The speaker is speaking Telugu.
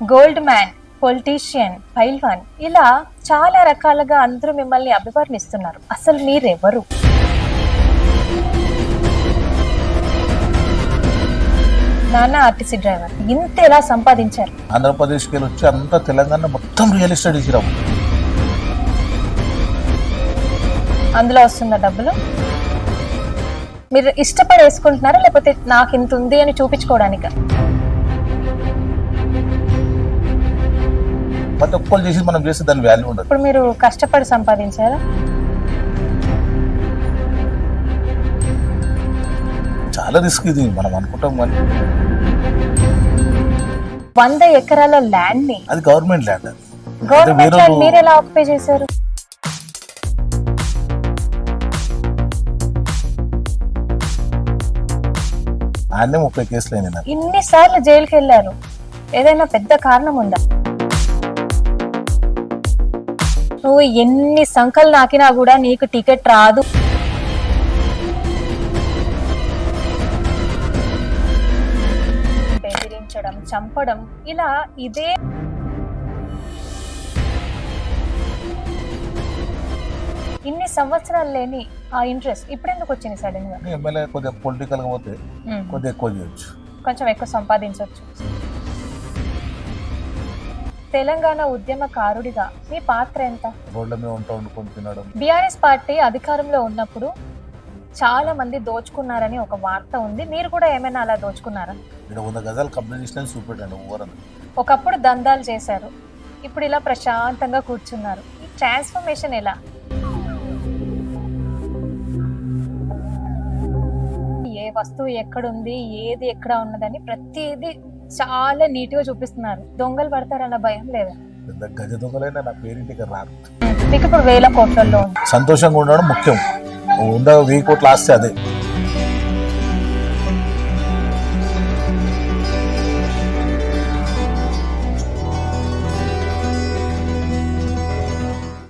గోల్డ్ మ్యాన్, పొలిటీషియన్, పైల్వాన్, ఇలా చాలా రకాలుగా అందరూ మిమ్మల్ని అభివర్ణిస్తున్నారు. అసలు మీరెవరు? నాన్న ఆర్టీసీ డ్రైవర్, ఇంత ఎలా సంపాదించారు? ఆంధ్రప్రదేశ్కి వెళ్ళి వచ్చి అంతా తెలంగాణ మొత్తం రియల్ ఎస్టేట్ ఇచ్చిరాము. అందులో వస్తుందా డబ్బులు? మీరు ఇష్టపడి వేసుకుంటున్నారా లేకపోతే నాకు ఇంత ఉంది అని చూపించుకోవడానిక? ప్రతి ఒక్కరు చేసి మనం చేస్తే దాని వాల్యూ ఉండదు. ఇప్పుడు మీరు కష్టపడి సంపాదించారా? చాలా రిస్క్ ఇది, మనం అనుకుంటాం కానీ 100 ఎకరాల ల్యాండ్ ని, అది గవర్నమెంట్ ల్యాండ్. గవర్నమెంట్ ల్యాండ్ మీరు ఎలా ఆక్యుపై చేశారు? ఆయనే 30 కేసులు అయినా. ఇన్నిసార్లు జైలుకి వెళ్ళారు, ఏదైనా పెద్ద కారణం ఉందా? నువ్వు ఎన్ని సంకలు నాకినా కూడా నీకు టికెట్ రాదు. బెదిరించడం, చంపడం, ఇలా ఇదే. ఇన్ని సంవత్సరాలు లేని ఆ ఇంట్రెస్ట్ ఇప్పుడు ఎందుకు వచ్చింది సడన్ గా? ఎమ్మెల్యే కొద్దిగా పొలిటికల్ గా పోతే కొద్దిగా ఎక్కువ చేయొచ్చు, కొంచెం ఎక్కువ సంపాదించవచ్చు. తెలంగాణ ఉద్యమకారుడిగా మీ పాత్ర ఎంత? రోడ్ల మీద వండుకొని తినడం. బీఆర్ఎస్ పార్టీ అధికారంలో ఉన్నప్పుడు చాలా మంది దోచుకున్నారని ఒక వార్త ఉంది. మీరు కూడా ఏమైనా అలా దోచుకున్నారా? 100 గజాలు కంప్లీట్ చేసిన చూపెట్టండి ఊరంతా. ఒకప్పుడు దందాలు చేశారు, ఇప్పుడు ఇలా ప్రశాంతంగా కూర్చున్నారు. ఈ ట్రాన్స్ఫర్మేషన్ ఎలా? ఏ వస్తువు ఎక్కడుంది, ఏది ఎక్కడ ఉన్నదని ప్రతిదీ చాలా నీట్ గా చూపిస్తున్నారు. దొంగలు పడతారన్న భయం లేదా? పెద్ద గజ దొంగలైనా నా పేరింటికి రారు. మీకు ఇప్పుడు 1000 కోట్లలో ఉంది. సంతోషంగా ఉండడం ముఖ్యం. 1000 కోట్లు ఆస్తే అదే.